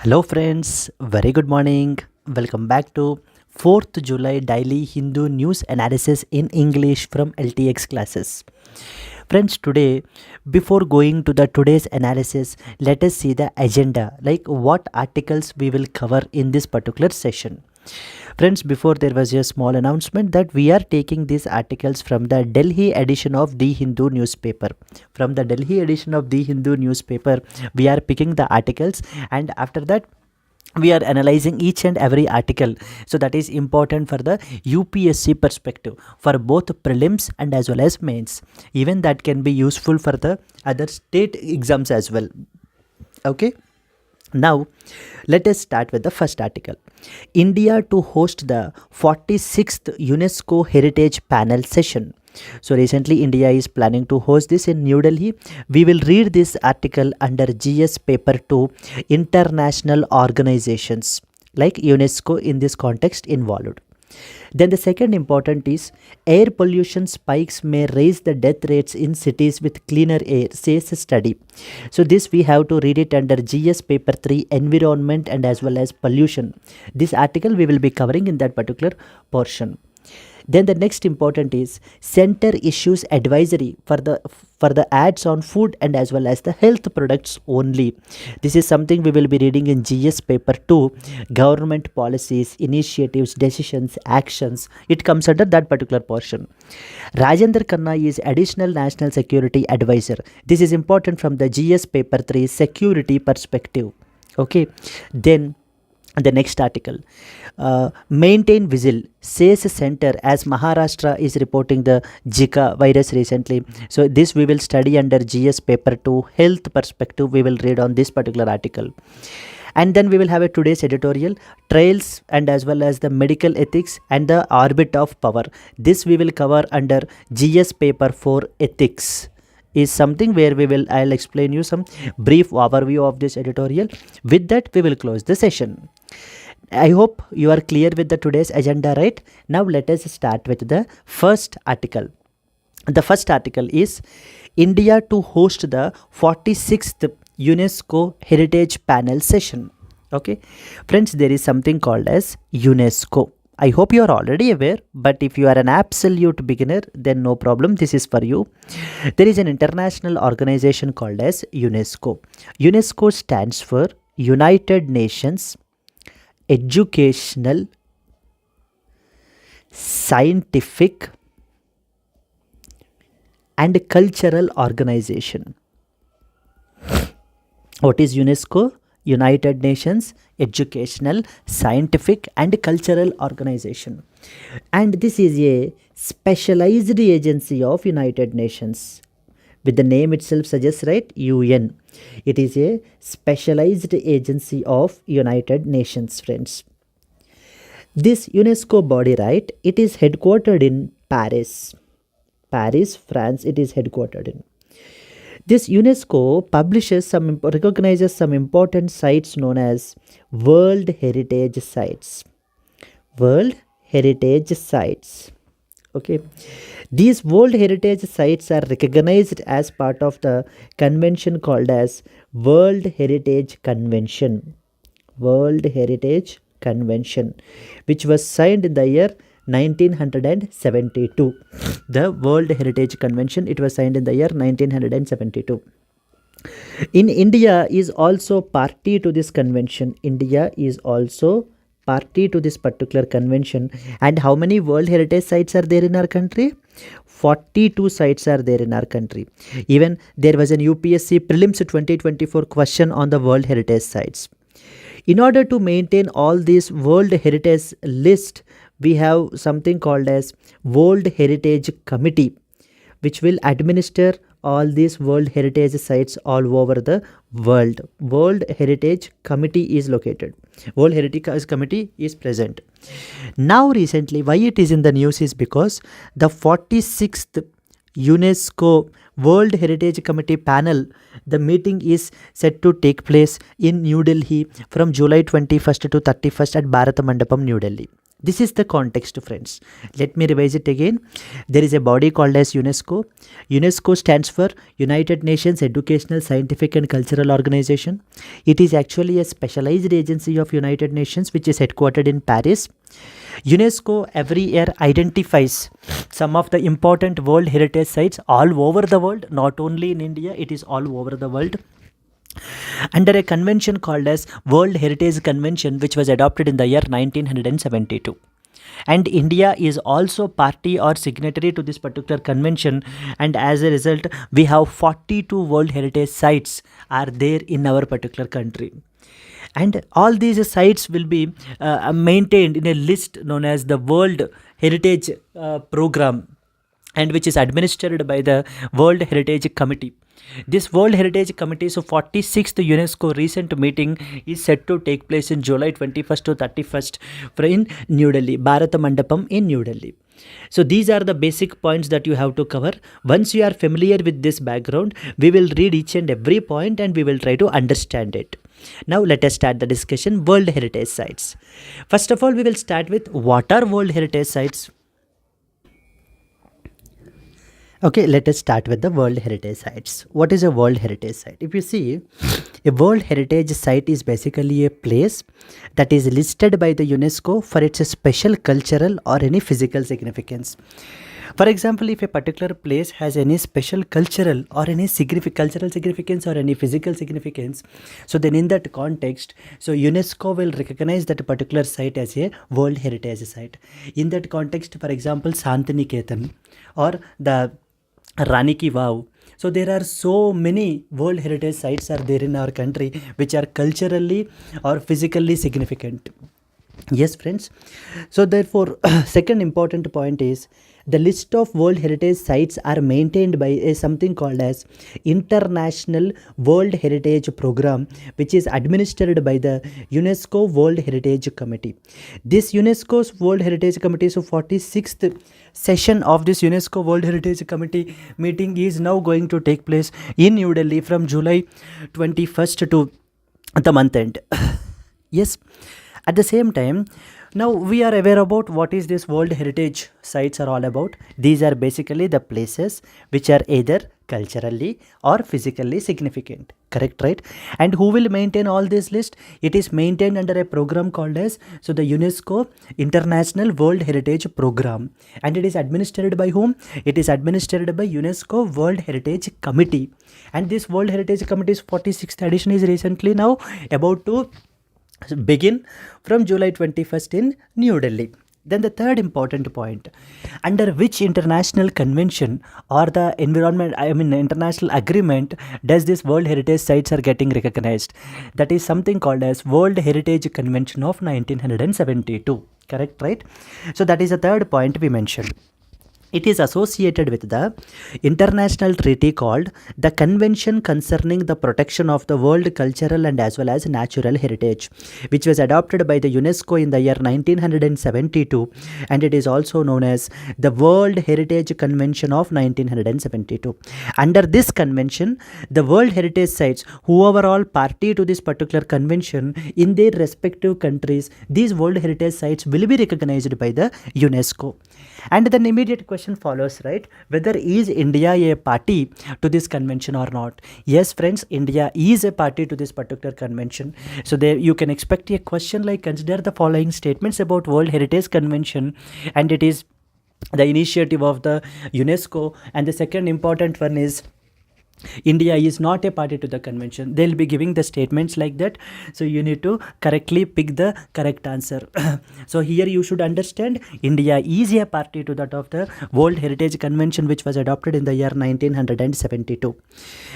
Hello friends, very good morning. Welcome back to 4th July daily Hindu news analysis in English from LTX classes. Friends, today before going to the today's analysis, let us see the agenda, like what articles we will cover in this particular session. Friends, before there was a small announcement that we are taking these articles from the Delhi edition of the Hindu newspaper. From the Delhi edition of the Hindu newspaper, we are picking the articles, and after that we are analyzing each and every article. So that is important for the UPSC perspective, for both prelims and as well as mains. Even that can be useful for the other state exams as well. Okay. Now, let us start with the first article. India to host the 46th UNESCO Heritage Panel Session. So recently India is planning to host this in New Delhi. We will read this article under GS paper 2, international organizations like UNESCO in this context involved. Then the second important is air pollution spikes may raise the death rates in cities with cleaner air, says a study. So this we have to read it under GS paper 3, environment and as well as pollution. This article we will be covering in that particular portion. Then the next important is center issues advisory for the ads on food and as well as the health products only. This is something we will be reading in GS paper 2, government policies, initiatives, decisions, actions. It comes under that particular portion. Rajendra Khanna is additional national security advisor. This is important from the GS paper 3 security perspective. Okay. Then the next article, maintain vigil, says center as Maharashtra is reporting the Zika virus recently. So this we will study under GS paper 2 health perspective. We will read on this particular article. And then we will have a today's editorial, trials and as well as the medical ethics and the orbit of power. This we will cover under GS paper 4 ethics. Is something where I'll explain you some brief overview of this editorial. With that we will close the session. I hope you are clear with the today's agenda, right? Now let us start with the first article. The first article is India to host the 46th UNESCO Heritage Panel Session. Okay, friends, there is something called as UNESCO. I hope you are already aware, but if you are an absolute beginner, then no problem, this is for you. There is an international organization called as UNESCO. UNESCO stands for United Nations Educational, Scientific and Cultural Organization. What is UNESCO? United Nations Educational, Scientific and Cultural Organization. And this is a specialized agency of United Nations. With the name itself suggests, right? UN. It is a specialized agency of United Nations, friends. This UNESCO body, right? It is headquartered in Paris. Paris, France, it is headquartered in. This UNESCO recognizes some important sites known as World Heritage Sites. World Heritage Sites. Okay. These World Heritage Sites are recognized as part of the convention called as World Heritage Convention. World Heritage Convention, which was signed in the year 1972. The World Heritage Convention, it was signed in the year 1972. In India is also party to this convention. India is also party to this particular convention. And how many World Heritage Sites are there in our country? 42 sites are there in our country. Even there was an UPSC prelims 2024 question on the World Heritage Sites. In order to maintain all these World Heritage list, we have something called as World Heritage Committee, which will administer all these World Heritage Sites all over the world. World Heritage Committee is located. World Heritage Committee is present. Now recently, why it is in the news is because the 46th UNESCO World Heritage Committee panel, the meeting is set to take place in New Delhi from July 21st to 31st at Bharat Mandapam, New Delhi. This is the context, friends. Let me revise it again. There is a body called as UNESCO. UNESCO stands for United Nations Educational, Scientific and Cultural Organization. It is actually a specialized agency of United Nations which is headquartered in Paris. UNESCO every year identifies some of the important World Heritage Sites all over the world, not only in India, it is all over the world, under a convention called as World Heritage Convention, which was adopted in the year 1972. And India is also party or signatory to this particular convention, and as a result we have 42 World Heritage Sites are there in our particular country. And all these sites will be maintained in a list known as the World Heritage Program, and which is administered by the World Heritage Committee. This World Heritage Committee's 46th UNESCO recent meeting is set to take place in July 21st to 31st in New Delhi, Bharat Mandapam in New Delhi. So these are the basic points that you have to cover. Once you are familiar with this background, we will read each and every point and we will try to understand it. Now let us start the discussion. World Heritage Sites. First of all, we will start with what are World Heritage Sites. Okay, let us start with the World Heritage Sites. What is a World Heritage Site? If you see, a World Heritage Site is basically a place that is listed by the UNESCO for its special cultural or any physical significance. For example, if a particular place has any special cultural or any cultural significance or any physical significance, so then in that context, so UNESCO will recognize that particular site as a World Heritage Site. In that context, for example, Santiniketan or the Rani Ki Vav. So there are so many World Heritage Sites are there in our country which are culturally or physically significant. Yes, friends. So therefore, second important point is the list of World Heritage Sites are maintained by something called as International World Heritage Program, which is administered by the UNESCO World Heritage Committee. This UNESCO's World Heritage Committee's 46th session of this UNESCO World Heritage Committee meeting is now going to take place in New Delhi from July 21st to the month end. Yes. At the same time, now we are aware about what is this World Heritage Sites are all about. These are basically the places which are either culturally or physically significant. Correct, right? And who will maintain all this list? It is maintained under a program called as the UNESCO International World Heritage Program. And it is administered by whom? It is administered by UNESCO World Heritage Committee. And this World Heritage Committee's 46th edition is recently now about to begin from July 21st in New Delhi. Then the third important point, under which international convention or the international agreement does this World Heritage Sites are getting recognized? That is something called as World Heritage Convention of 1972. Correct, right? So that is the third point we mentioned. It is associated with the international treaty called the Convention Concerning the Protection of the World Cultural and as well as Natural Heritage, which was adopted by the UNESCO in the year 1972, and it is also known as the World Heritage Convention of 1972. Under this convention, the World Heritage Sites, whoever all party to this particular convention in their respective countries, these World Heritage Sites will be recognized by the UNESCO. And then immediate question follows, right? Whether is India a party to this convention or not? Yes, friends, India is a party to this particular convention. So there you can expect a question like, consider the following statements about World Heritage Convention, and it is the initiative of the UNESCO. And the second important one is India is not a party to the convention. They'll be giving the statements like that. So you need to correctly pick the correct answer. So here you should understand India is a party to that of the World Heritage Convention, which was adopted in the year 1972.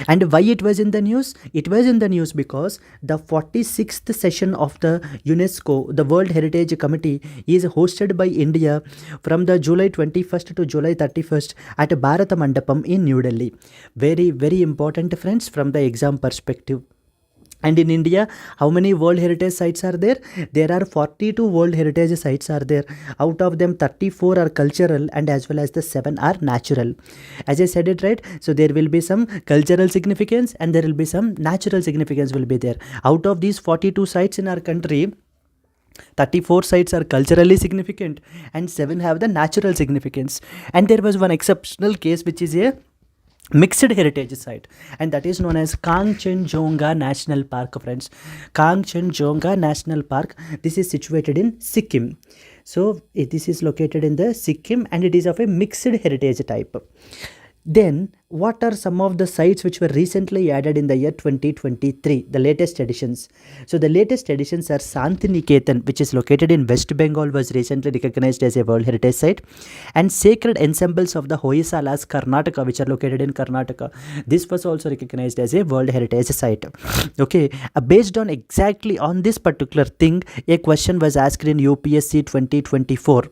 And why it was in the news? It was in the news because the 46th session of the UNESCO, the World Heritage Committee, is hosted by India from the July 21st to July 31st at Bharat Mandapam in New Delhi. Very important, friends, from the exam perspective. And in India, how many World Heritage Sites are there? There are 42 World Heritage Sites are there. Out of them, 34 are cultural and as well as the 7 are natural. As I said it, right? So there will be some cultural significance and there will be some natural significance will be there. Out of these 42 sites in our country, 34 sites are culturally significant and 7 have the natural significance. And there was one exceptional case which is a mixed heritage site, and that is known as Kangchenjunga National Park, friends. Kangchenjunga National Park, this is situated in Sikkim. So this is located in the Sikkim and it is of a mixed heritage type. Then what are some of the sites which were recently added in the year 2023, the latest additions? So the latest additions are Santiniketan, which is located in West Bengal, was recently recognized as a World Heritage Site, and Sacred Ensembles of the Hoysalas, Karnataka, which are located in Karnataka. This was also recognized as a World Heritage Site. Okay, based on exactly on this particular thing, a question was asked in UPSC 2024.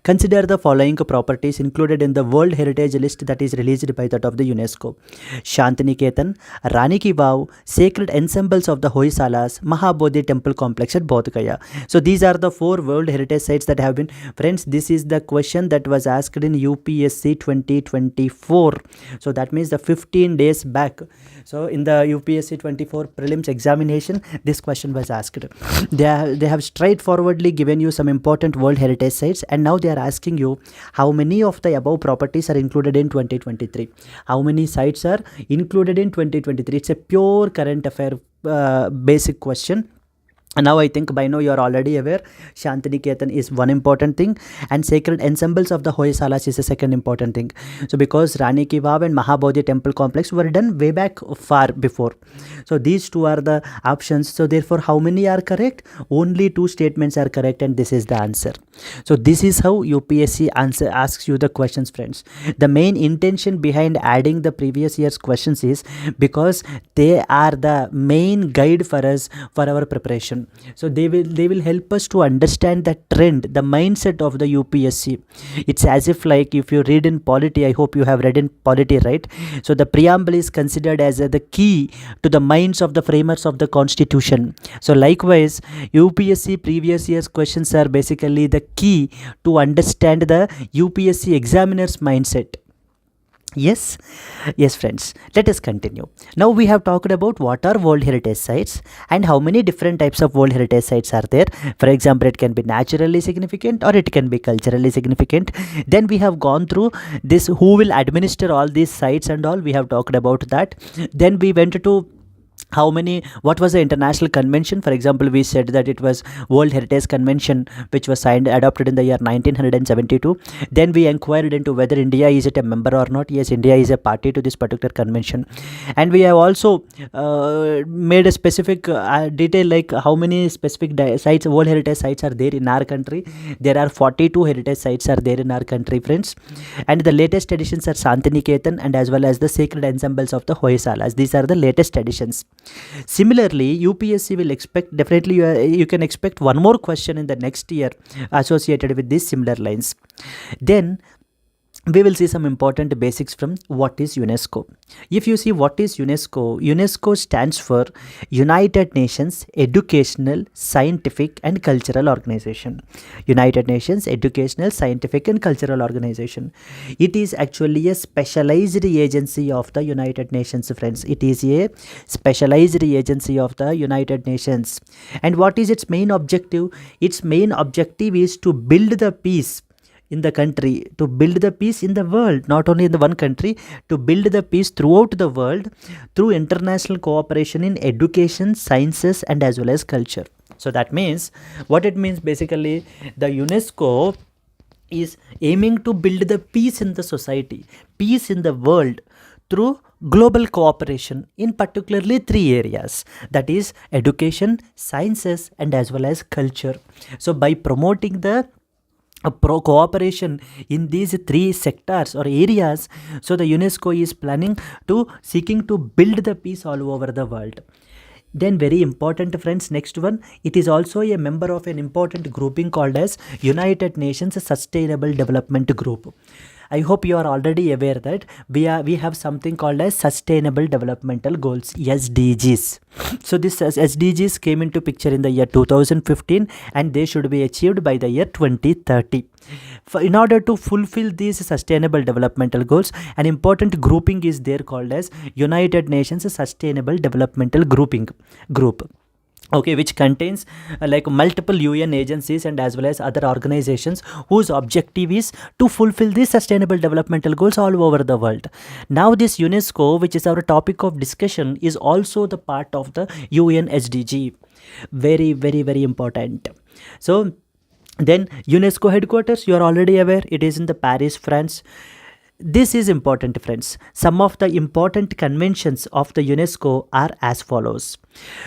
Consider the following properties included in the World Heritage List that is released by that of the UNESCO. Shantiniketan, Rani Ki Vav, Sacred Ensembles of the Hoysalas, Mahabodhi Temple Complex at Bodh Gaya. So these are the 4 World Heritage Sites that have been, friends, this is the question that was asked in UPSC 2024. So that means the 15 days back. So in the UPSC 24 prelims examination, this question was asked. They have straightforwardly given you some important World Heritage Sites, and now they are asking you how many of the above properties are included in 2023. How many sites are included in 2023? It's a pure current affair basic question. And now I think by now you are already aware Shantiniketan is one important thing and Sacred Ensembles of the Hoysalas is a second important thing. So because Rani Ki Vav and Mahabodhi Temple Complex were done way back far before. So these two are the options. So therefore how many are correct? Only 2 statements are correct and this is the answer. So this is how UPSC asks you the questions, friends. The main intention behind adding the previous year's questions is because they are the main guide for us for our preparation. So they will help us to understand the trend, the mindset of the UPSC. It's as if like if you read in polity, I hope you have read in polity, right? So the preamble is considered as the key to the minds of the framers of the constitution. So likewise, UPSC previous year's questions are basically the key to understand the UPSC examiner's mindset. Yes friends, let us continue. Now we have talked about what are World Heritage Sites and how many different types of World Heritage Sites are there. For example, it can be naturally significant or it can be culturally significant. Then we have gone through this, who will administer all these sites and all, we have talked about that. Then we went to what was the international convention. For example, we said that it was World Heritage Convention which was adopted in the year 1972. Then we inquired into whether India is it a member or not. Yes, India is a party to this particular convention. And we have also made a specific detail like how many specific sites, World Heritage Sites are there in our country. There are 42 heritage sites are there in our country, friends. And the latest additions are Santiniketan and as well as the Sacred Ensembles of the Hoysalas. These are the latest additions. Similarly, UPSC will expect, definitely you can expect one more question in the next year associated with these similar lines. Then we will see some important basics from what is UNESCO. If you see what is UNESCO, UNESCO stands for United Nations Educational, Scientific and Cultural Organization. United Nations Educational, Scientific and Cultural Organization. It is actually a specialized agency of the United Nations, friends. It is a specialized agency of the United Nations. And what is its main objective? Its main objective is to build the peace in the country, to build the peace in the world, not only in the one country, to build the peace throughout the world through international cooperation in education, sciences and as well as culture. So that means, what it means basically, the UNESCO is aiming to build the peace in the society, peace in the world through global cooperation in particularly 3 areas, that is education, sciences and as well as culture. So by promoting the cooperation in these 3 sectors or areas, so the UNESCO is planning to seeking to build the peace all over the world. Then very important, friends, next one, it is also a member of an important grouping called as United Nations Sustainable Development Group. I hope you are already aware that we have something called as Sustainable Developmental Goals, SDGs. So this SDGs came into picture in the year 2015 and they should be achieved by the year 2030. In order to fulfill these Sustainable Developmental Goals, an important grouping is there called as United Nations Sustainable Developmental Group. okay, which contains like multiple UN agencies and as well as other organizations whose objective is to fulfill these sustainable developmental goals all over the world. Now this UNESCO, which is our topic of discussion, is also the part of the UN SDG. Very, very, very important. So then UNESCO headquarters, you are already aware, it is in the Paris, France. This is important, friends. Some of the important conventions of the UNESCO are as follows.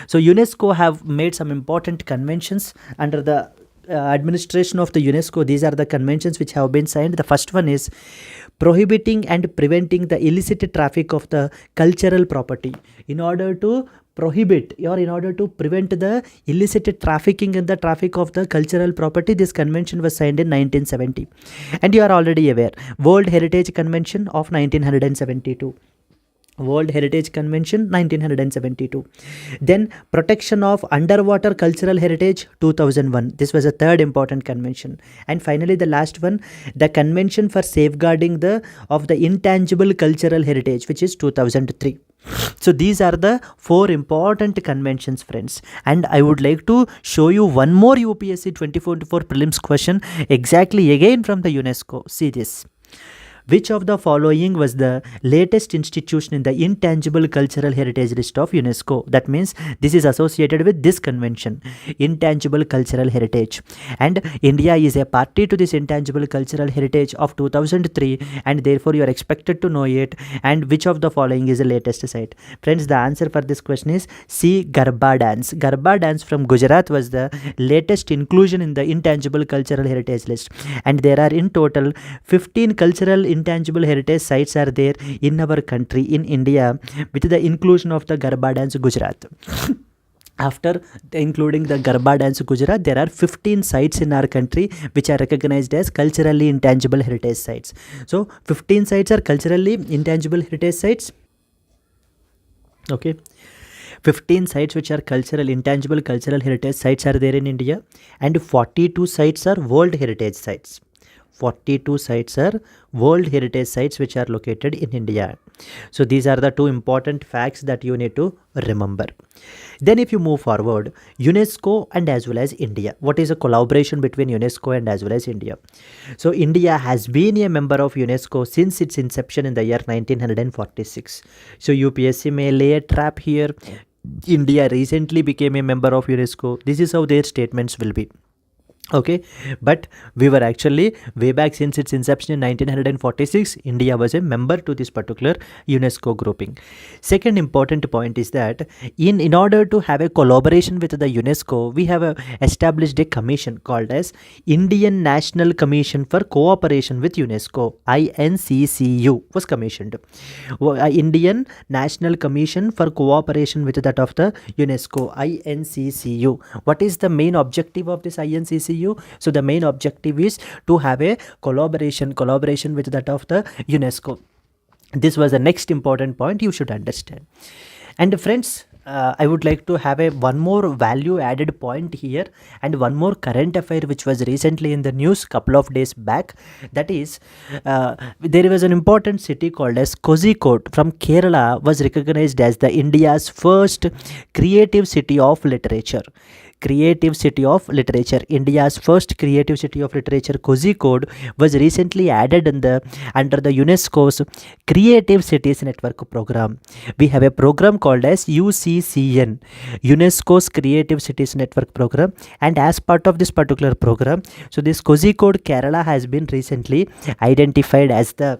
So UNESCO have made some important conventions under the administration of the UNESCO. These are the conventions which have been signed. The first one is prohibiting and preventing the illicit traffic of the cultural property. In order to prohibit or in order to prevent the illicit trafficking and the traffic of the cultural property, this convention was signed in 1970. And you are already aware, World Heritage Convention of 1972. World Heritage Convention 1972. Then Protection of Underwater Cultural Heritage 2001. This was a third important convention. And finally the last one, the Convention for Safeguarding the Intangible Cultural Heritage, which is 2003. So these are the 4 important conventions, friends, and I would like to show you one more UPSC 2024 prelims question exactly again from the UNESCO. See this. Which of the following was the latest institution in the intangible cultural heritage list of UNESCO? That means this is associated with this convention, intangible cultural heritage. And India is a party to this intangible cultural heritage of 2003, and therefore you are expected to know it. And which of the following is the latest site? Friends, the answer for this question is C. Garba dance. Garba dance from Gujarat was the latest inclusion in the intangible cultural heritage list. And there are in total 15 cultural intangible heritage sites are there in our country, in India, with the inclusion of the Garba dance Gujarat. After including the Garba dance Gujarat, there are 15 sites in our country which are recognized as culturally intangible heritage sites. So 15 sites are culturally intangible heritage sites. Okay. 15 sites which are intangible cultural heritage sites are there in India, and 42 sites are World Heritage sites. 42 sites are World Heritage sites which are located in India. So these are the 2 important facts that you need to remember. Then if you move forward, UNESCO and as well as India. What is a collaboration between UNESCO and as well as India? So India has been a member of UNESCO since its inception in the year 1946. So UPSC may lay a trap here. India recently became a member of UNESCO. This is how their statements will be. Okay, but we were actually way back since its inception in 1946, India was a member to this particular UNESCO grouping. Second important point is that in order to have a collaboration with the UNESCO, we have established a commission called as Indian National Commission for Cooperation with UNESCO. INCCU was commissioned. Indian National Commission for Cooperation with that of the UNESCO, INCCU. What is the main objective of this INCCU? So the main objective is to have a collaboration with that of the UNESCO. This was the next important point you should understand. And friends, I would like to have one more value added point here, and one more current affair which was recently in the news couple of days back. That is, there was an important city called as Kozhikode from Kerala was recognized as the India's first creative city of literature. India's first creative city of literature, Kozhikode, was recently added under the UNESCO's Creative Cities Network program. We have a program called as UCCN, UNESCO's Creative Cities Network program, and as part of this particular program, so this Kozhikode, Kerala, has been recently identified as the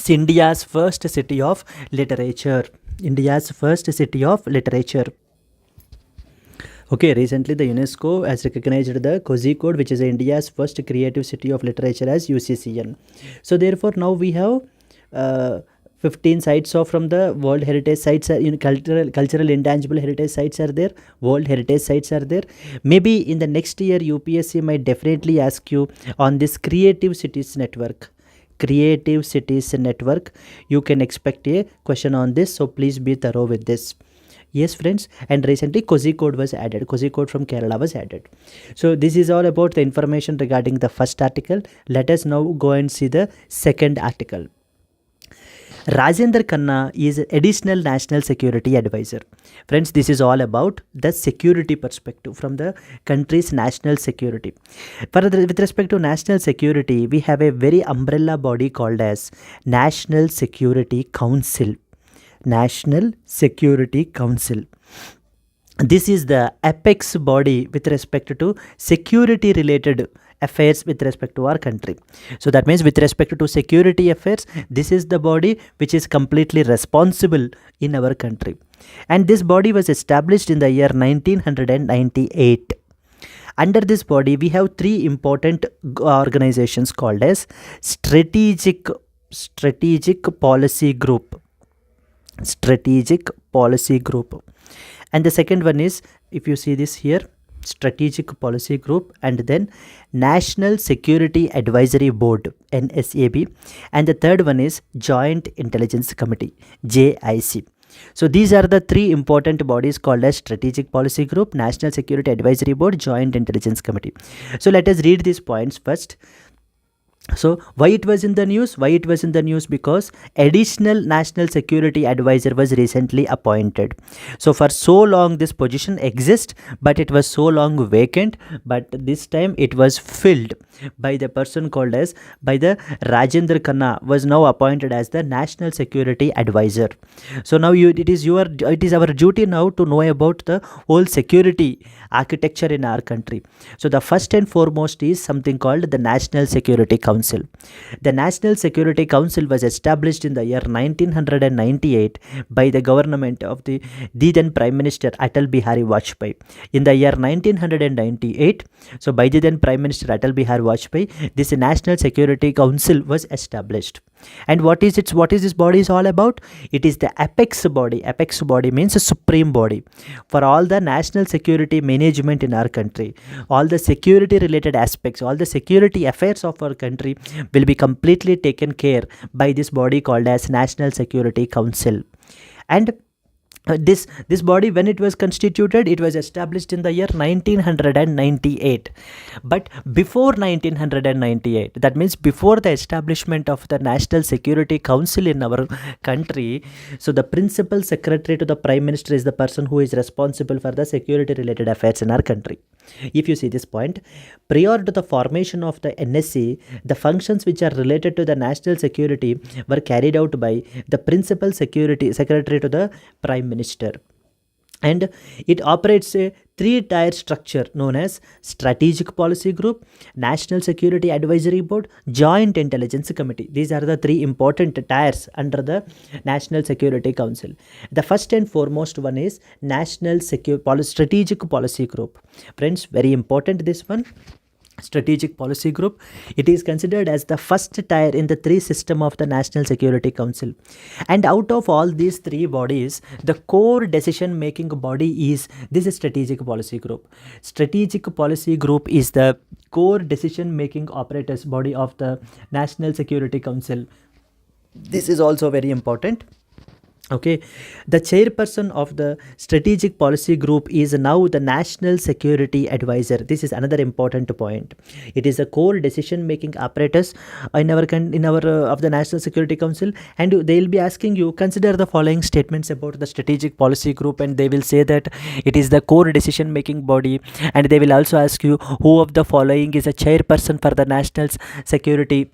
India's first city of literature. Okay, recently the UNESCO has recognized the Kozhikode, which is India's first creative city of literature, as UCCN. So therefore now we have 15 sites of from the World Heritage sites in cultural intangible heritage sites are there, World Heritage sites are there. Maybe in the next year UPSC might definitely ask you on this Creative Cities Network. You can expect a question on this, so please be thorough with this. Yes, friends, and recently Kozhikode was added. Kozhikode from Kerala was added. So this is all about the information regarding the first article. Let us now go and see the second article. Rajendra Khanna is additional national security advisor. Friends, this is all about the security perspective from the country's national security. Further, with respect to national security, we have a very umbrella body called as National Security Council. National Security Council. This is the apex body with respect to security related affairs with respect to our country. So that means with respect to security affairs, this is the body which is completely responsible in our country. And this body was established in the year 1998. Under this body, we have three important organizations called as Strategic Policy Group. Strategic Policy Group. And the second one is, if you see this here, Strategic Policy Group, and then National Security Advisory Board, NSAB, and the third one is Joint Intelligence Committee, JIC. So these are the three important bodies called as Strategic Policy Group, National Security Advisory Board, Joint Intelligence Committee. So let us read these points first. So why it was in the news? Why it was in the news? Because additional national security advisor was recently appointed. So for so long this position exists, but it was so long vacant, but this time it was filled by the person called as by the Rajendra Khanna was now appointed as the national security advisor. So now it is our duty now to know about the whole security architecture in our country. So the first and foremost is something called the National Security Council. The National Security Council was established in the year 1998 by the government of the then Prime Minister Atal Bihari Vajpayee. In the year 1998, so by the then Prime Minister Atal Bihari Vajpayee, this National Security Council was established. And what is this body is all about? It is the apex body. Apex body means a supreme body for all the national security management in our country. All the security related aspects, all the security affairs of our country will be completely taken care by this body called as National Security Council. And this body, when it was constituted, it was established in the year 1998. But before 1998, that means before the establishment of the National Security Council in our country, so the principal secretary to the Prime Minister is the person who is responsible for the security related affairs in our country. If you see this point, prior to the formation of the NSC, the functions which are related to the national security were carried out by the principal security secretary to the Prime Minister. And it operates a three-tier structure known as Strategic Policy Group, National Security Advisory Board, Joint Intelligence Committee. These are the three important tiers under the National Security Council. The first and foremost one is Strategic Policy Group. Friends, very important this one. Strategic Policy Group. It is considered as the first tier in the three system of the National Security Council. And out of all these three bodies, the core decision making body is this Strategic Policy Group. Strategic Policy Group is the core decision making apparatus body of the National Security Council. This is also very important. Okay, the chairperson of the Strategic Policy Group is now the National Security Advisor. This is another important point. It is a core decision making apparatus in our of the National Security Council, and they will be asking you, consider the following statements about the Strategic Policy Group, and they will say that it is the core decision making body, and they will also ask you who of the following is a chairperson for the National Security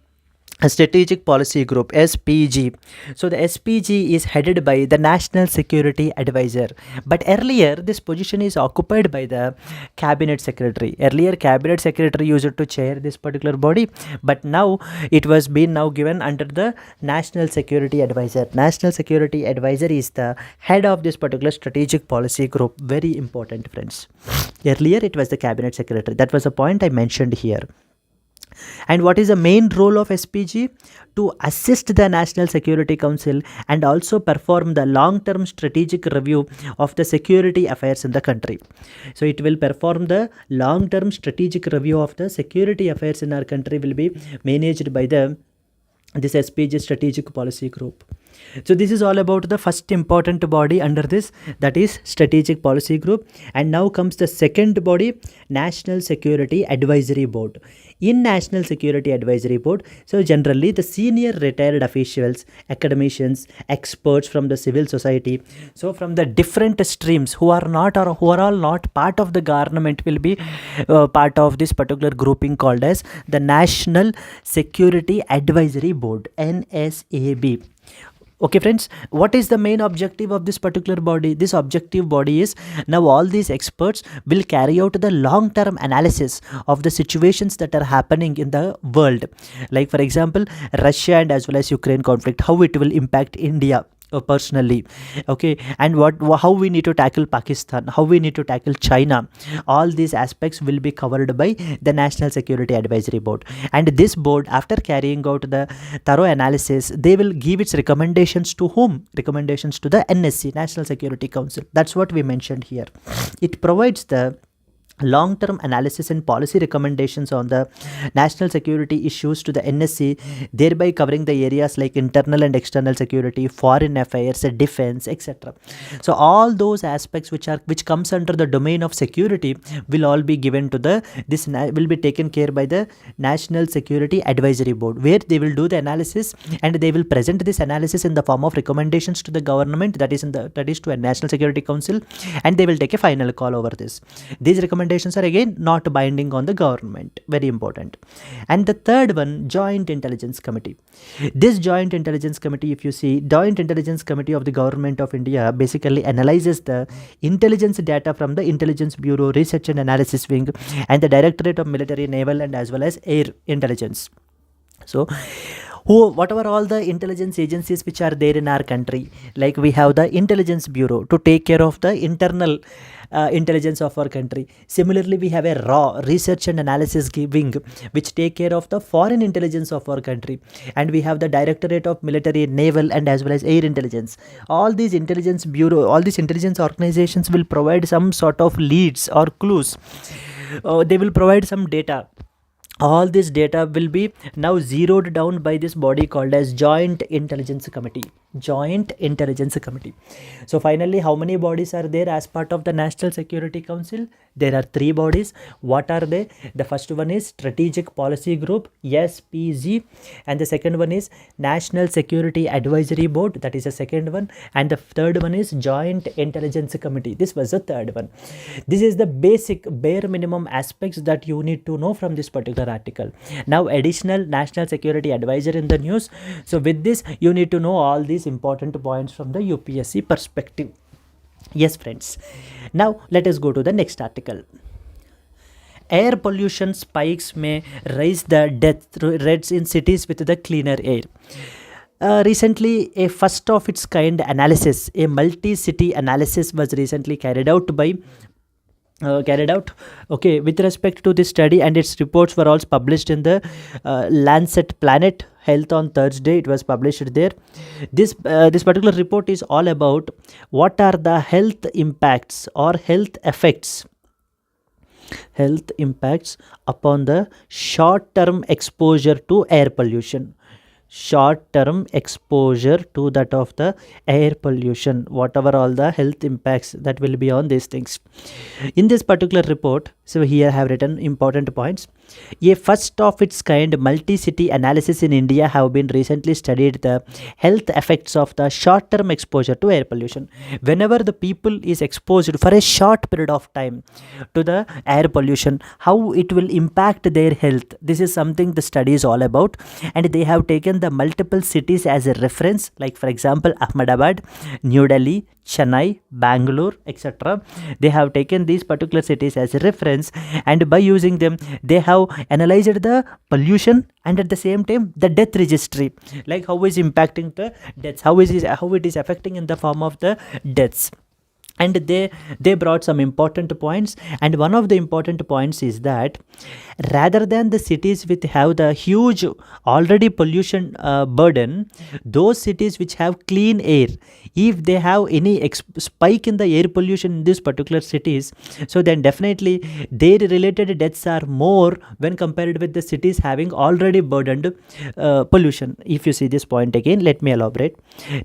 Strategic Policy Group, SPG. So the SPG is headed by the National Security Advisor, but earlier this position is occupied by the Cabinet Secretary. Earlier Cabinet Secretary used to chair this particular body, but now it was been now given under the National Security Advisor. National Security Advisor is the head of this particular Strategic Policy Group. Very important, friends. Earlier it was the Cabinet Secretary. That was a point I mentioned here. And what is the main role of SPG? To assist the National Security Council and also perform the long-term strategic review of the security affairs in the country. So it will perform the long-term strategic review of the security affairs in our country, will be managed by this SPG Strategic Policy Group. So this is all about the first important body under this, that is Strategic Policy Group. And now comes the second body, National Security Advisory Board. in National Security Advisory Board, so generally the senior retired officials, academicians, experts from the civil society, so from the different streams who are not or who are all not part of the government will be part of this particular grouping called as the National Security Advisory Board, NSAB. Okay friends, what is the main objective of this particular body? This objective body is, now all these experts will carry out the long term analysis of the situations that are happening in the world, like for example Russia and as well as Ukraine conflict, how it will impact India personally, okay, and how we need to tackle Pakistan, how we need to tackle China. All these aspects will be covered by the National Security Advisory Board, and this board, after carrying out the thorough analysis, they will give its recommendations to whom? Recommendations to the NSC, National Security Council. That's what we mentioned here. It provides the long-term analysis and policy recommendations on the national security issues to the NSC, thereby covering the areas like internal and external security, foreign affairs, defense, etc. So all those aspects which comes under the domain of security will all be given to will be taken care by the National Security Advisory Board, where they will do the analysis and they will present this analysis in the form of recommendations to the government, that is to a National Security Council, and they will take a final call over this. These recommendations are again not binding on the government, very important. And the third one, Joint Intelligence Committee. This Joint Intelligence Committee, if you see, Joint Intelligence Committee of the Government of India basically analyzes the intelligence data from the Intelligence Bureau, Research and Analysis Wing, and the Directorate of Military, Naval and as well as Air Intelligence. So whatever all the intelligence agencies which are there in our country, like we have the Intelligence Bureau to take care of the internal intelligence of our country. Similarly, we have a raw research and analysis wing which take care of the foreign intelligence of our country, and we have the Directorate of Military, Naval and as well as Air Intelligence. All these intelligence bureau, all these intelligence organizations will provide some sort of leads or clues. They will provide some data. All this data will be now zeroed down by this body called as Joint Intelligence Committee. Joint Intelligence Committee. So finally, how many bodies are there as part of the National Security Council? There are 3 bodies. What are they? The first one is Strategic Policy Group, SPG, and the second one is National Security Advisory Board, that is the second one, and the third one is Joint Intelligence Committee. This was the third one. This is the basic bare minimum aspects that you need to know from this particular article. Now additional National Security Advisor in the news. So with this, you need to know all these important points from the UPSC perspective. Yes friends, now let us go to the next article. Air pollution spikes may raise the death rates in cities with the cleaner air. Recently, a first of its kind analysis, a multi-city analysis was recently carried out with respect to this study, and its reports were also published in the Lancet Planet Health on Thursday. It was published there. This particular report is all about what are the health impacts or health effects upon the short-term exposure to air pollution. Short-term exposure to that of the air pollution, whatever all the health impacts that will be on these things. In this particular report, so here I have written important points. A first of its kind multi-city analysis in India have been recently studied the health effects of the short-term exposure to air pollution. Whenever the people is exposed for a short period of time to the air pollution, how it will impact their health. This is something the study is all about, and they have taken the multiple cities as a reference, like for example Ahmedabad, New Delhi, Chennai, Bangalore, etc. They have taken these particular cities as a reference, and by using them they have analyzed the pollution and at the same time the death registry, like how is impacting the deaths, how it is affecting in the form of the deaths. And they brought some important points, and one of the important points is that rather than the cities which have the huge already pollution burden, those cities which have clean air, if they have any spike in the air pollution in these particular cities, so then definitely their related deaths are more when compared with the cities having already burdened pollution. If you see this point again, let me elaborate.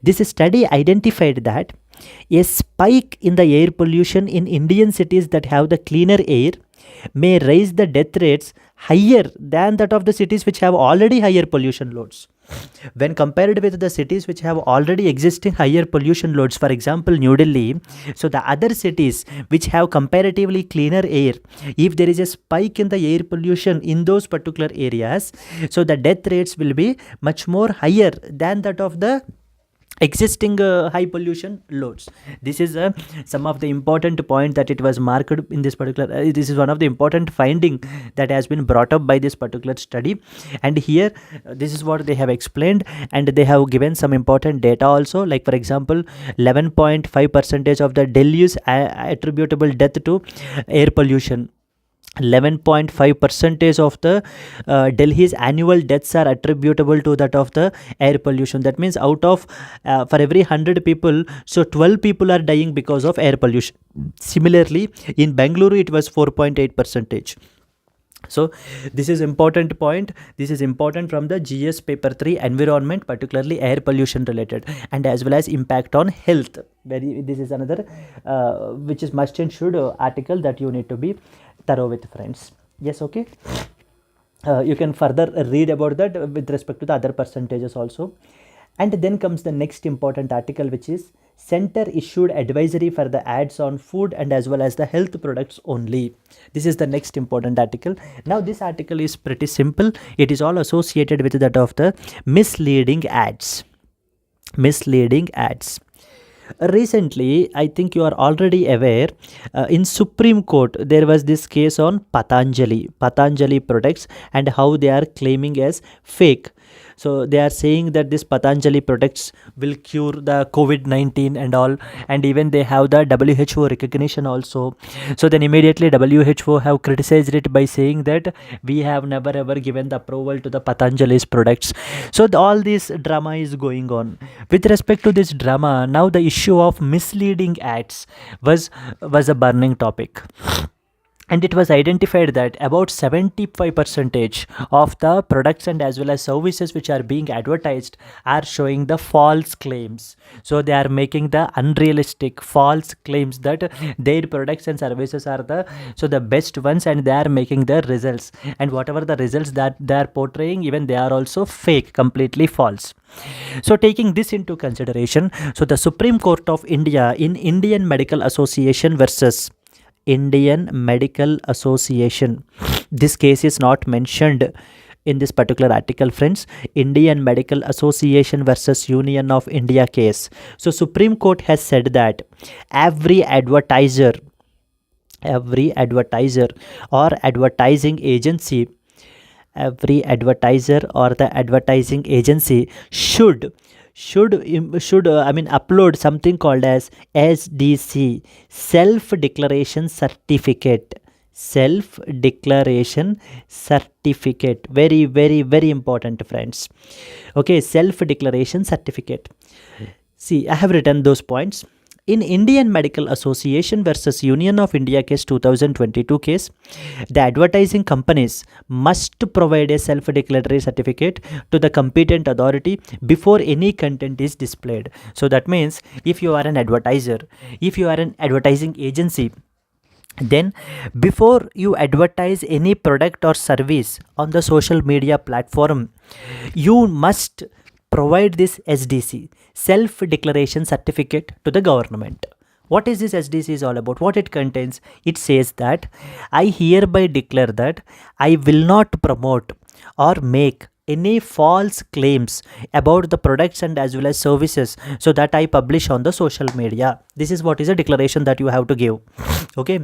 This study identified that A spike in the air pollution in Indian cities that have the cleaner air may raise the death rates higher than that of the cities which have already higher pollution loads. When compared with the cities which have already existing higher pollution loads, for example New Delhi, so the other cities which have comparatively cleaner air, if there is a spike in the air pollution in those particular areas, so the death rates will be much more higher than that of the existing high pollution loads. This is some of the important point that it was marked in this particular this is one of the important finding that has been brought up by this particular study. And here this is what they have explained, and they have given some important data also, like for example 11.5% of the Delhi's attributable death to air pollution. 11.5% of the Delhi's annual deaths are attributable to that of the air pollution. That means out of for every 100 people, so 12 people are dying because of air pollution. Similarly, in Bengaluru it was 4.8%. So this is important point. This is important from the GS paper 3 environment, particularly air pollution related, and as well as impact on health. This is another which is must and should article that you need to be thorough with, friends. Yes, okay. You can further read about that with respect to the other percentages also. And then comes the next important article, which is Center issued advisory for the ads on food and as well as the health products only. This is the next important article. Now this article is pretty simple. It is all associated with that of the misleading ads. Misleading ads. Recently, I think you are already aware, in Supreme Court there was this case on Patanjali products and how they are claiming as fake. So they are saying that this Patanjali products will cure the COVID-19 and all, and even they have the WHO recognition also. So then immediately WHO have criticized it by saying that we have never ever given the approval to the Patanjali's products. So all this drama is going on. With respect to this drama, now the issue of misleading ads was a burning topic. And it was identified that about 75% of the products and as well as services which are being advertised are showing the false claims. So they are making the unrealistic false claims that their products and services are the best ones, and they are making the results, and whatever the results that they are portraying, even they are also fake, completely false. So taking this into consideration, so the Supreme Court of India in Indian Medical Association versus Indian Medical Association. This case is not mentioned in this particular article, friends. Indian Medical Association versus Union of India case. So Supreme Court has said that every advertiser or advertising agency should upload something called as SDC, self declaration certificate. Very, very, very important, friends. Okay, self declaration certificate. See, I have written those points. In Indian Medical Association versus Union of India case 2022 case, the advertising companies must provide a self-declaratory certificate to the competent authority before any content is displayed. So that means if you are an advertiser, if you are an advertising agency, then before you advertise any product or service on the social media platform, you must provide this SDC, self-declaration certificate, to the government. What is this SDC is all about? What it contains? It says that I hereby declare that I will not promote or make any false claims about the products and as well as services so that I publish on the social media. This is what is a declaration that you have to give. Okay,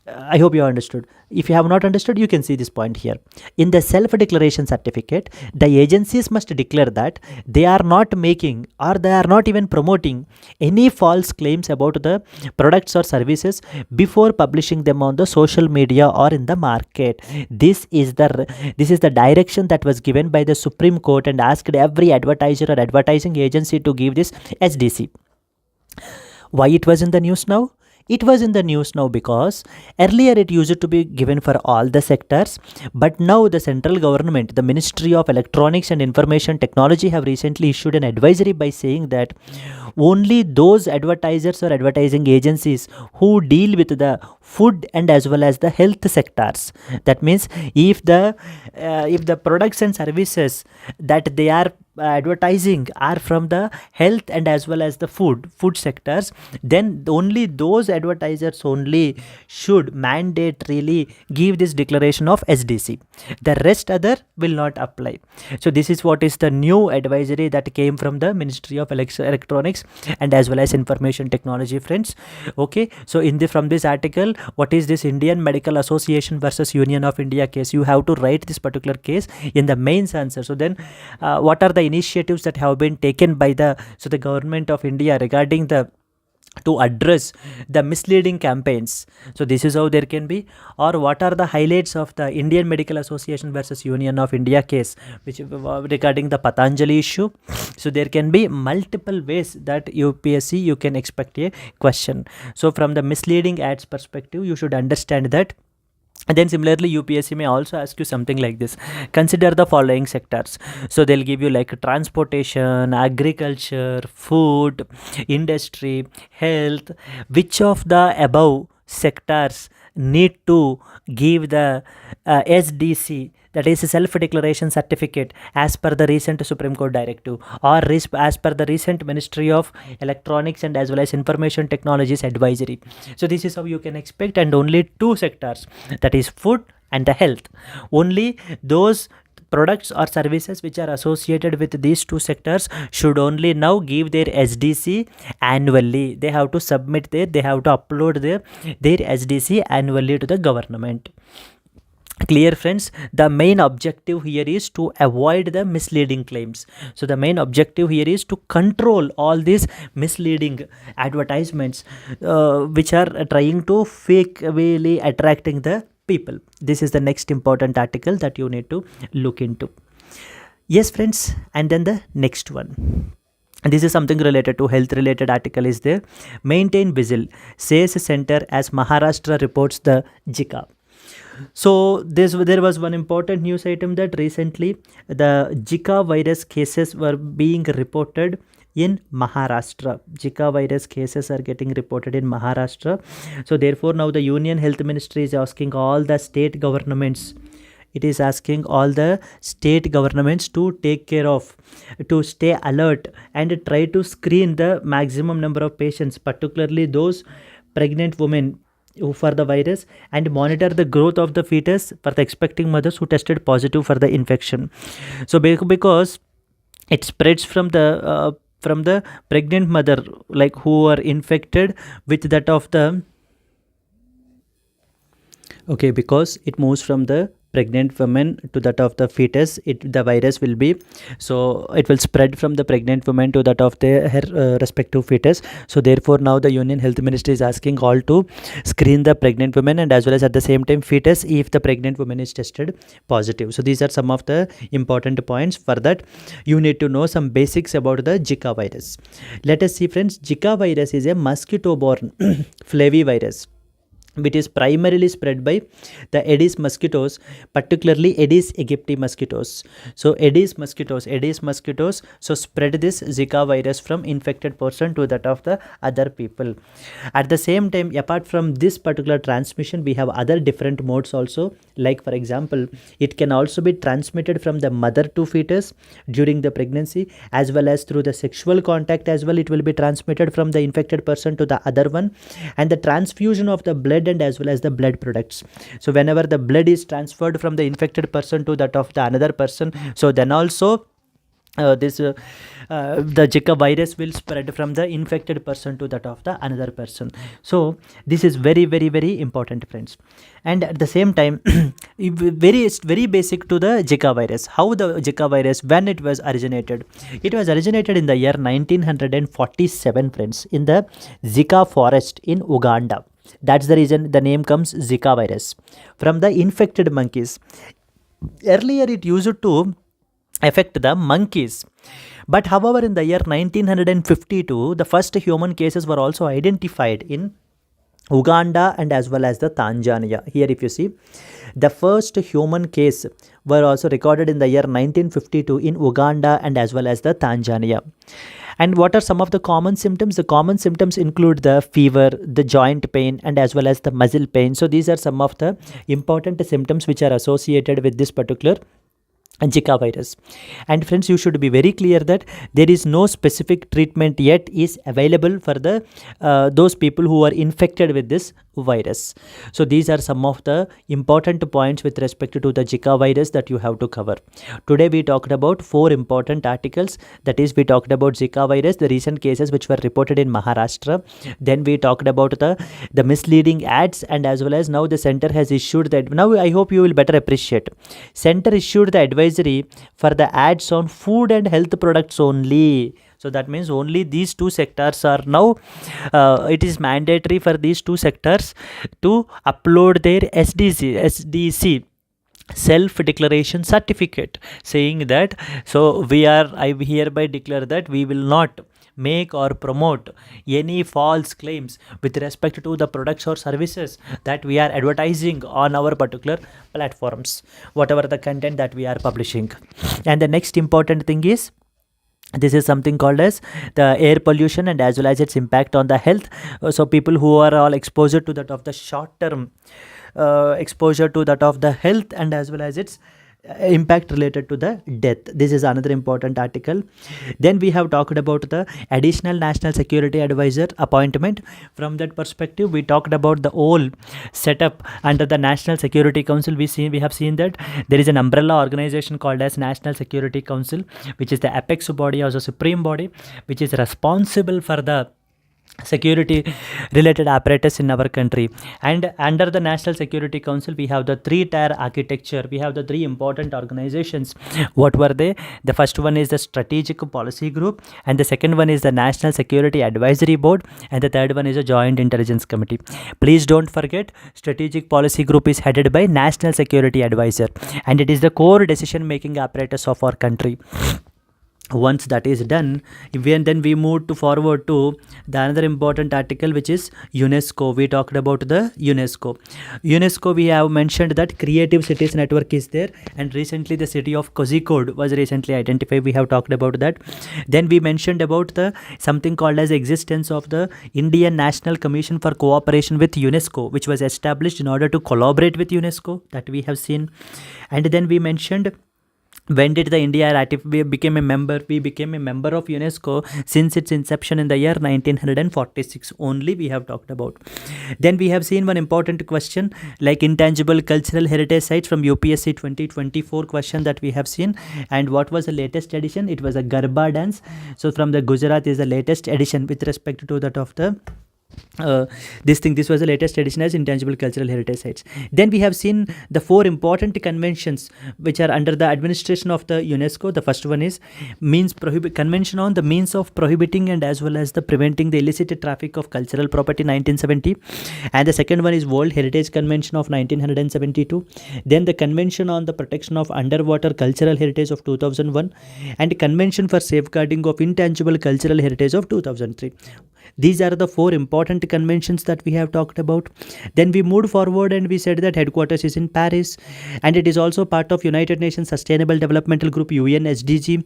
I hope you understood. If you have not understood, you can see this point here. In the self-declaration certificate, the agencies must declare that they are not making or they are not even promoting any false claims about the products or services before publishing them on the social media or in the market. This is the direction that was given by the Supreme Court and asked every advertiser or advertising agency to give this SDC. Why it was in the news now? It was in the news now because earlier it used to be given for all the sectors, but now the central government, the Ministry of Electronics and Information Technology, have recently issued an advisory by saying that only those advertisers or advertising agencies who deal with the food and as well as the health sectors, that means if the products and services that they are advertising are from the health and as well as the food sectors, then only those advertisers only should mandatorily give this declaration of SDC. The rest other will not apply. So this is what is the new advisory that came from the Ministry of Electronics and as well as Information Technology, friends. Okay, so from this article, what is this Indian Medical Association versus Union of India case? You have to write this particular case in the mains answer. So then what are the initiatives that have been taken by the government of India regarding to address the misleading campaigns? So this is how there can be, or what are the highlights of the Indian Medical Association versus Union of India case, which regarding the Patanjali issue. So there can be multiple ways that UPSC you can expect a question. So from the misleading ads perspective, you should understand that. And then similarly, UPSC may also ask you something like this: consider the following sectors. So they'll give you like transportation, agriculture, food, industry, health. Which of the above sectors need to give the SDC, that is a self-declaration certificate, as per the recent Supreme Court directive, or as per the recent Ministry of Electronics and as well as Information Technologies advisory. So this is how you can expect, and only two sectors, that is food and the health. Only those products or services which are associated with these two sectors should only now give their SDC annually. They have to submit they have to upload their SDC annually to the government. Clear, friends? The main objective here is to avoid the misleading claims. So the main objective here is to control all these misleading advertisements which are trying to fake really attracting the people. This is the next important article that you need to look into. Yes, friends, and then the next one. And this is something related to health related article is there. Maintain Vigil, says center as Maharashtra reports the Zika. So there was one important news item that recently the Zika virus cases were being reported in Maharashtra. Zika virus cases are getting reported in Maharashtra. So therefore now the Union Health Ministry is asking all the state governments, it is asking all the state governments to take care of, to stay alert and try to screen the maximum number of patients, particularly those pregnant women for the virus, and monitor the growth of the fetus for the expecting mothers who tested positive for the infection. So because it spreads from the pregnant mother, like who are infected with that of the because it moves from the pregnant woman to that of the fetus, the virus will be, so it will spread from the pregnant woman to that of her respective fetus. So therefore now the Union Health Ministry is asking all to screen the pregnant women and as well as at the same time fetus if the pregnant woman is tested positive. So these are some of the important points. For that you need to know some basics about the Zika virus. Let us see, friends. Zika virus is a mosquito borne flavivirus which is primarily spread by the Aedes mosquitoes, particularly Aedes aegypti mosquitoes. So Aedes mosquitoes so spread this Zika virus from infected person to that of the other people. At the same time, apart from this particular transmission, we have other different modes also, like for example, it can also be transmitted from the mother to fetus during the pregnancy, as well as through the sexual contact as well. It will be transmitted from the infected person to the other one, and the transfusion of the blood and as well as the blood products. So whenever the blood is transferred from the infected person to that of the another person, so then also the Zika virus will spread from the infected person to that of the another person. So this is very, very, very important, friends. And at the same time, very basic to the Zika virus. How the Zika virus, when it was originated? It was originated in the year 1947, friends, in the Zika forest in Uganda. That's the reason the name comes Zika virus, from the infected monkeys. Earlier it used to affect the monkeys, but however in the year 1952 the first human cases were also identified in Uganda and as well as the Tanzania. Here if you see, the first human case were also recorded in the year 1952 in Uganda and as well as the Tanzania. And what are some of the common symptoms? The common symptoms include the fever, the joint pain, and as well as the muscle pain. So these are some of the important symptoms which are associated with this particular Zika virus. And friends, you should be very clear that there is no specific treatment yet is available for the those people who are infected with this virus. So these are some of the important points with respect to the Zika virus that you have to cover. Today we talked about 4 important articles. That is, we talked about Zika virus, the recent cases which were reported in Maharashtra. Then we talked about the misleading ads, and as well as now the center has issued that. Now I hope you will better appreciate. Center issued the advisory for the ads on food and health products only. So that means only these 2 sectors are now, it is mandatory for these 2 sectors to upload their SDC self declaration certificate, saying that I hereby declare that we will not make or promote any false claims with respect to the products or services that we are advertising on our particular platforms, whatever the content that we are publishing. And the next important thing is, this is something called as the air pollution and as well as its impact on the health. So people who are all exposed to that of the short term exposure to that of the health and as well as its impact related to the death. This is another important article. Then we have talked about the additional national security advisor appointment. From that perspective, we talked about the whole setup under the National Security Council. We have seen that there is an umbrella organization called as National Security Council, which is the apex body or the supreme body, which is responsible for the security related apparatus in our country. And under the National Security Council, we have the 3-tier architecture. We have the 3 important organizations. What were they? The first one is the Strategic Policy Group, and the second one is the National Security Advisory Board, and the third one is a Joint Intelligence Committee. Please don't forget, Strategic Policy Group is headed by National Security Advisor, and it is the core decision making apparatus of our country. Once that is done, then we move forward to the another important article, which is UNESCO. We talked about the UNESCO. We have mentioned that Creative Cities Network is there, and recently the city of Kozhikode was recently identified. We have talked about that. Then we mentioned about the something called as existence of the Indian National Commission for Cooperation with UNESCO, which was established in order to collaborate with UNESCO, that we have seen. And then we mentioned, when did the India became a member? We became a member of UNESCO since its inception in the year 1946 only, we have talked about. Then we have seen one important question like intangible cultural heritage sites from UPSC 2024 question that we have seen. And what was the latest edition? It was a Garba dance. So from the Gujarat is the latest edition with respect to that of the this was the latest edition as intangible cultural heritage sites. Then we have seen the 4 important conventions which are under the administration of the UNESCO. The first one is Convention on the Means of Prohibiting and as well as the Preventing the Illicit Traffic of Cultural Property 1970, and the second one is World Heritage Convention of 1972. Then the Convention on the Protection of Underwater Cultural Heritage of 2001, and Convention for Safeguarding of Intangible Cultural Heritage of 2003. These are the 4 important conventions that we have talked about. Then we moved forward and we said that headquarters is in Paris, and it is also part of United Nations Sustainable Developmental Group, UN SDG.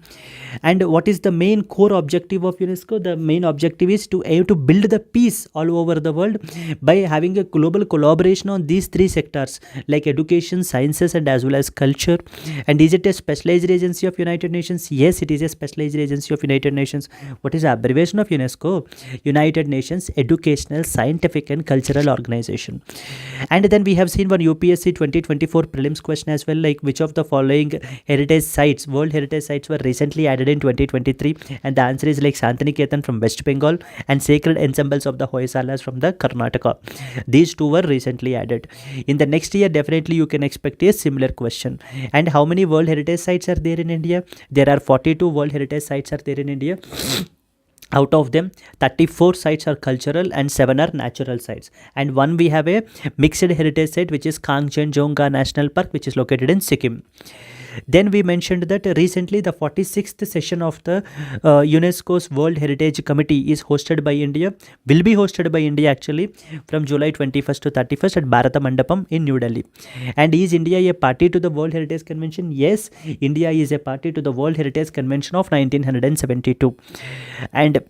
And what is the main core objective of UNESCO? The main objective is to build the peace all over the world by having a global collaboration on these 3 sectors like education, sciences and as well as culture. And is it a specialized agency of United Nations? Yes, it is a specialized agency of United Nations. What is the abbreviation of UNESCO? United Nations Educational, Scientific and Cultural Organization. And then we have seen one UPSC 2024 prelims question as well, like which of the following heritage sites, world heritage sites, were recently added in 2023? And the answer is like Santiniketan from West Bengal and Sacred Ensembles of the Hoysalas from the Karnataka. These 2 were recently added. In the next year, definitely you can expect a similar question. And how many world heritage sites are there in India? There are 42 world heritage sites are there in India. Out of them, 34 sites are cultural and 7 are natural sites, and one we have a mixed heritage site, which is Kangchenjunga National Park, which is located in Sikkim. Then we mentioned that recently the 46th session of the UNESCO's World Heritage Committee is hosted by India, will be hosted by India actually, from July 21st to 31st at Bharata Mandapam in New Delhi. And is India a party to the World Heritage Convention? Yes, India is a party to the World Heritage Convention of 1972. And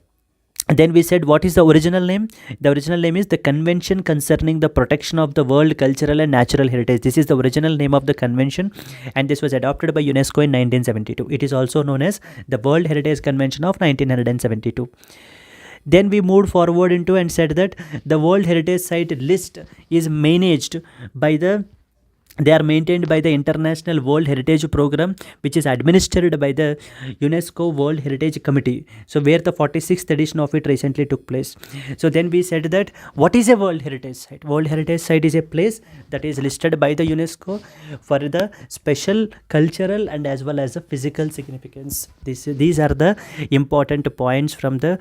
then we said, what is the original name? The original name is the Convention Concerning the Protection of the World Cultural and Natural Heritage. This is the original name of the convention, and this was adopted by UNESCO in 1972. It is also known as the World Heritage Convention of 1972. Then we moved forward into and said that the World Heritage Site list is managed by they are maintained by the International World Heritage Program, which is administered by the UNESCO World Heritage Committee. So where the 46th edition of it recently took place. So then we said that what is a World Heritage Site? World Heritage Site is a place that is listed by the UNESCO for the special cultural and as well as the physical significance. These are the important points from the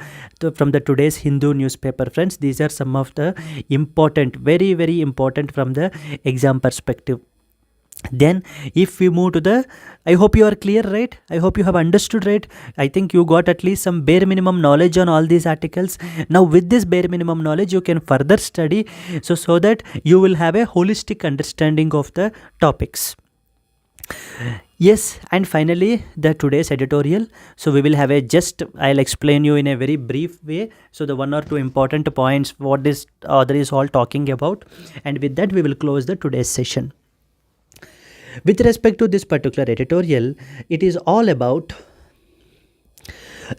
today's Hindu newspaper, friends. These are some of the important, very, very important from the exam perspective. Then if we move to the, I hope you are clear, right? I hope you have understood, right? I think you got at least some bare minimum knowledge on all these articles. Now with this bare minimum knowledge, you can further study so that you will have a holistic understanding of the topics. Yes, and finally the today's editorial. So we will have I'll explain you in a very brief way. So the 1 or 2 important points what this author is all talking about, and with that we will close the today's session. With respect to this particular editorial, it is all about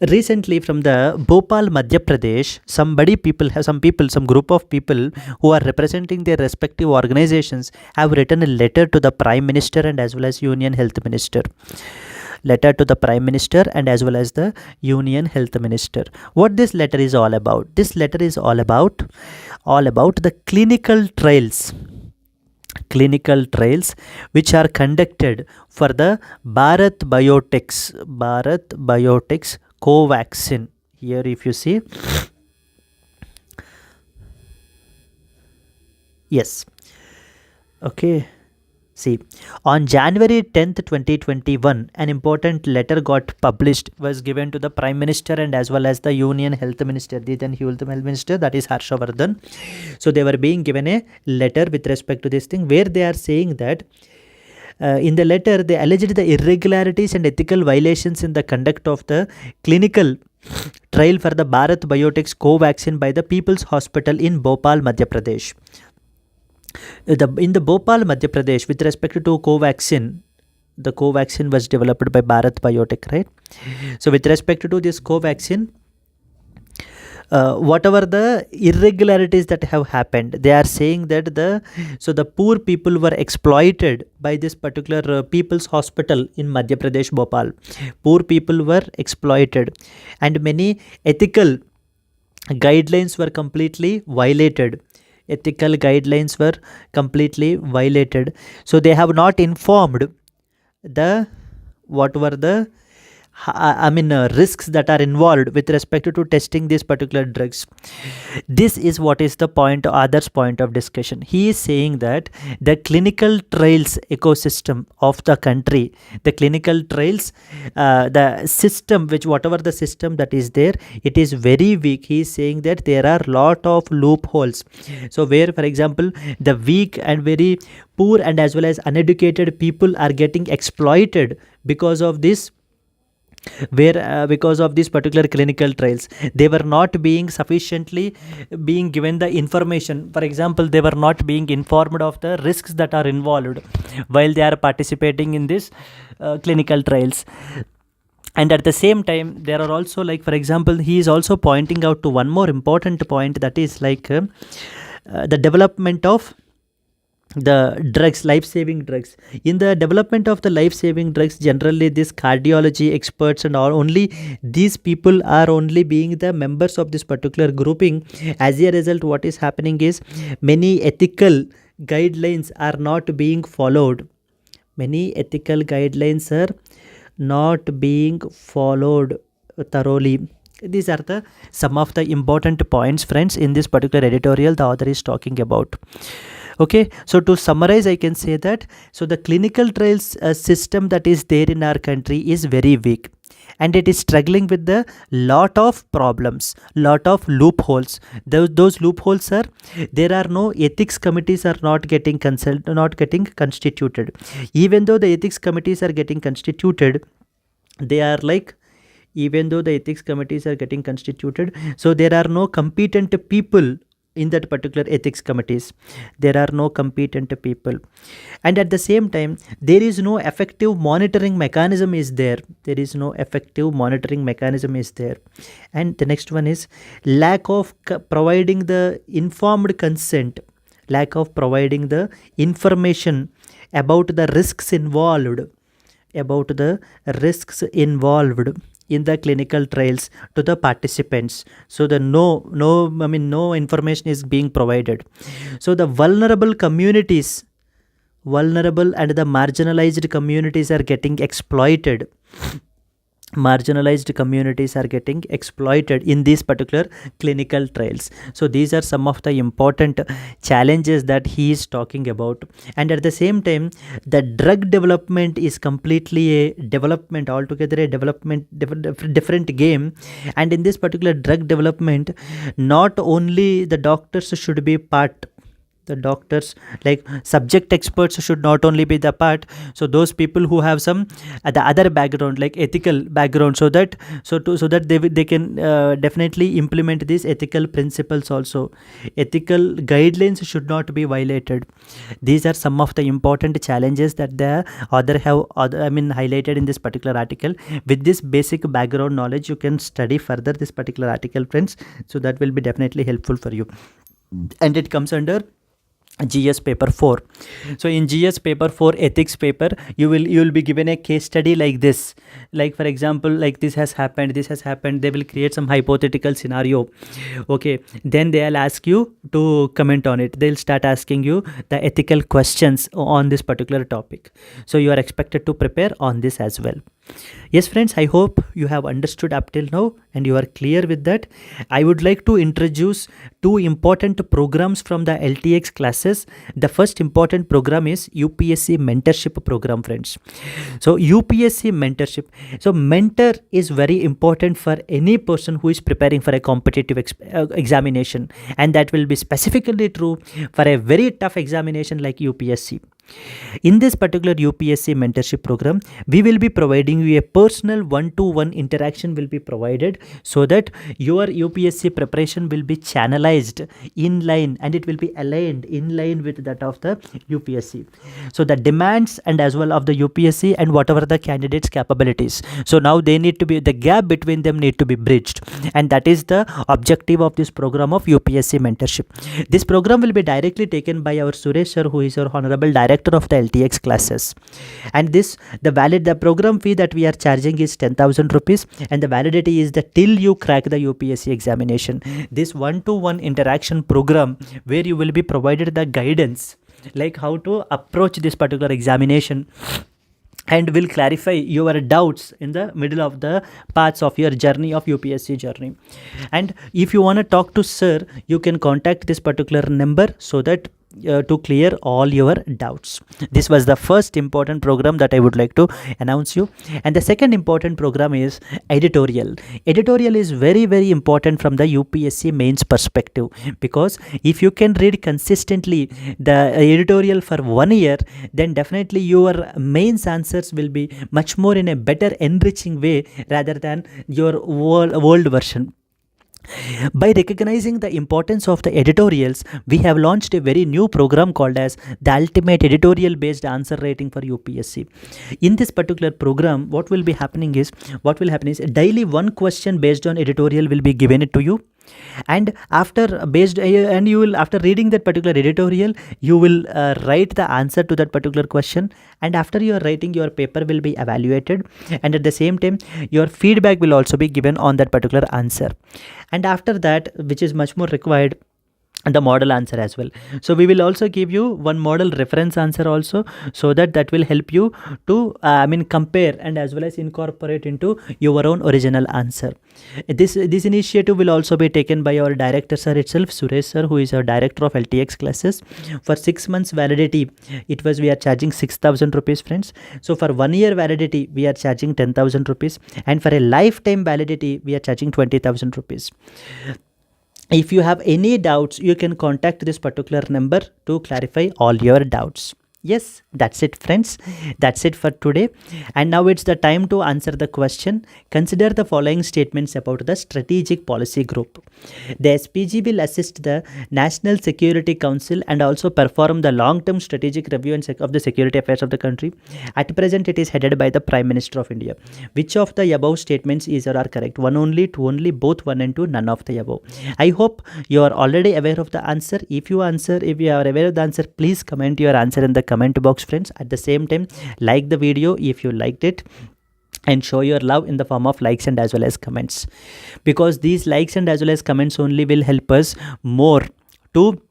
recently from the Bhopal, Madhya Pradesh, some group of people who are representing their respective organizations have written a letter to the Prime Minister and as well as Union Health Minister. Letter to the Prime Minister and as well as the Union Health Minister. What this letter is all about? This letter is all about the clinical trials which are conducted for the Bharat Biotech's Covaxin. Here if you see, yes, okay. See, on January 10th, 2021, an important letter was given to the Prime Minister and as well as the Union Health Minister, the then Health Minister, that is Harshavardhan. So they were being given a letter with respect to this thing, where they are saying that in the letter they alleged the irregularities and ethical violations in the conduct of the clinical trial for the Bharat Biotech's Covaxin by the People's Hospital in Bhopal, Madhya Pradesh. In the Bhopal, Madhya Pradesh, with respect to Covaxin, the Covaxin was developed by Bharat Biotech, right? So with respect to this Covaxin, whatever the irregularities that have happened, they are saying that the poor people were exploited by this particular People's Hospital in Madhya Pradesh, Bhopal. Poor people were exploited and many ethical guidelines were completely violated. So they have not informed what were the risks that are involved with respect to testing these particular drugs. This is what is the point, others point of discussion. He is saying that the clinical trials ecosystem of the country, the clinical trials, the system, whatever the system that is there, it is very weak. He is saying that there are lot of loopholes. So where, for example, the weak and very poor and as well as uneducated people are getting exploited because of this, because of these particular clinical trials. They were not being sufficiently being given the information. For example, they were not being informed of the risks that are involved while they are participating in this clinical trials. And at the same time, there are also, like, for example, he is also pointing out to one more important point, that is like the development of the drugs, life-saving drugs. In the development of the life-saving drugs, generally these cardiology experts and all, only these people are only being the members of this particular grouping. As a result, what is happening is many ethical guidelines are not being followed. Many ethical guidelines are not being followed thoroughly. These are the some of the important points, friends, in this particular editorial the author is talking about. Okay, so to summarize, I can say that so the clinical trials system that is there in our country is very weak, and it is struggling with the lot of problems, lot of loopholes. Those loopholes are, there are no ethics committees are not getting constituted. Even though the ethics committees are getting constituted, they are like, even though the ethics committees are getting constituted, so there are no competent people in that particular ethics committees. There are no competent people, and at the same time there is no effective monitoring mechanism is there. There is no effective monitoring mechanism is there. And the next one is lack of providing the informed consent, lack of providing the information about the risks involved, in the clinical trials to the participants. So the no information is being provided. So the vulnerable and the marginalized communities are getting exploited. Marginalized communities are getting exploited in these particular clinical trials. So these are some of the important challenges that he is talking about. And at the same time, the drug development is completely a development, altogether a development, different game. And in this particular drug development, not only the doctors should be part, the doctors, like subject experts should not only be the part, so those people who have some the other background, like ethical background, so that they can definitely implement these ethical principles also. Ethical guidelines should not be violated. These are some of the important challenges that the author have highlighted in this particular article. With this basic background knowledge, you can study further this particular article, friends, so that will be definitely helpful for you. And it comes under GS paper 4. So in GS paper 4 ethics paper, you will be given a case study like this. Like for example, like this has happened, they will create some hypothetical scenario. Okay, then they'll ask you to comment on it. They'll start asking you the ethical questions on this particular topic. So you are expected to prepare on this as well. Yes, friends, I hope you have understood up till now and you are clear with that. I would like to introduce two important programs from the LTX classes. The first important program is UPSC mentorship program, friends. So UPSC mentorship. So mentor is very important for any person who is preparing for a competitive examination, and that will be specifically true for a very tough examination like UPSC. In this particular UPSC mentorship program, we will be providing you a personal one-to-one interaction will be provided, so that your UPSC preparation will be channelized in line and it will be aligned in line with that of the UPSC. So the demands and as well of the UPSC and whatever the candidates' capabilities. So now they need to be, the gap between them need to be bridged, and that is the objective of this program of UPSC mentorship. This program will be directly taken by our Suresh sir, who is our honorable director of the LTX classes. And the program fee that we are charging is 10,000 rupees, and the validity is that till you crack the UPSC examination. This one-to-one interaction program, where you will be provided the guidance like how to approach this particular examination, and will clarify your doubts in the middle of the paths of your journey of UPSC journey. And if you want to talk to sir, you can contact this particular number, so that to clear all your doubts. This was the first important program that I would like to announce you. And the second important program is editorial. Editorial is very, very important from the UPSC mains perspective, because if you can read consistently the editorial for 1 year, then definitely your mains answers will be much more in a better enriching way rather than your old version. By recognizing the importance of the editorials, we have launched a very new program called as the Ultimate Editorial Based Answer Rating for UPSC. In this particular program, what will happen is daily one question based on editorial will be given to you. And after reading that particular editorial, you will write the answer to that particular question, and after you are writing, your paper will be evaluated, and at the same time your feedback will also be given on that particular answer. And after that, which is much more required, the model answer as well. So we will also give you one model reference answer also, so that will help you to compare and as well as incorporate into your own original answer. This initiative will also be taken by our director sir itself, Suresh sir, who is our director of LTX classes. For 6 months validity, we are charging 6,000 rupees, friends. So for 1 year validity, we are charging 10,000 rupees, and for a lifetime validity, we are charging 20,000 rupees. If you have any doubts, you can contact this particular number to clarify all your doubts. Yes, that's it, friends. That's it for today. And now it's the time to answer the question. Consider the following statements about the strategic policy group. The SPG will assist the National Security Council and also perform the long-term strategic review of the security affairs of the country. At present, it is headed by the Prime Minister of India. Which of the above statements is or are correct? One only, two only, both one and two, none of the above. I hope you are already aware of the answer. If you are aware of the answer, please comment your answer in the comment box, friends. At the same time, like the video if you liked it, and show your love in the form of likes and as well as comments, because these likes and as well as comments only will help us more to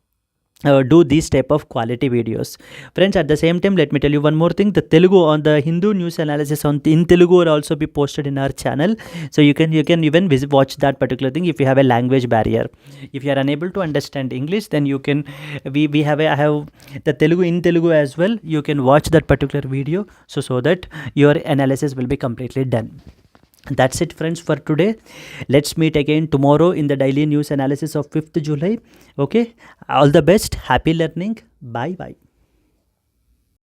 do these type of quality videos, friends. At the same time, let me tell you one more thing. The Telugu on the Hindu news analysis in Telugu will also be posted in our channel, so you can even watch that particular thing. If you have a language barrier, if you are unable to understand English, then you can I have the Telugu in Telugu as well. You can watch that particular video, so that your analysis will be completely done. That's it, friends, for today. Let's meet again tomorrow in the daily news analysis of 5th July. Okay, all the best. Happy learning. Bye bye.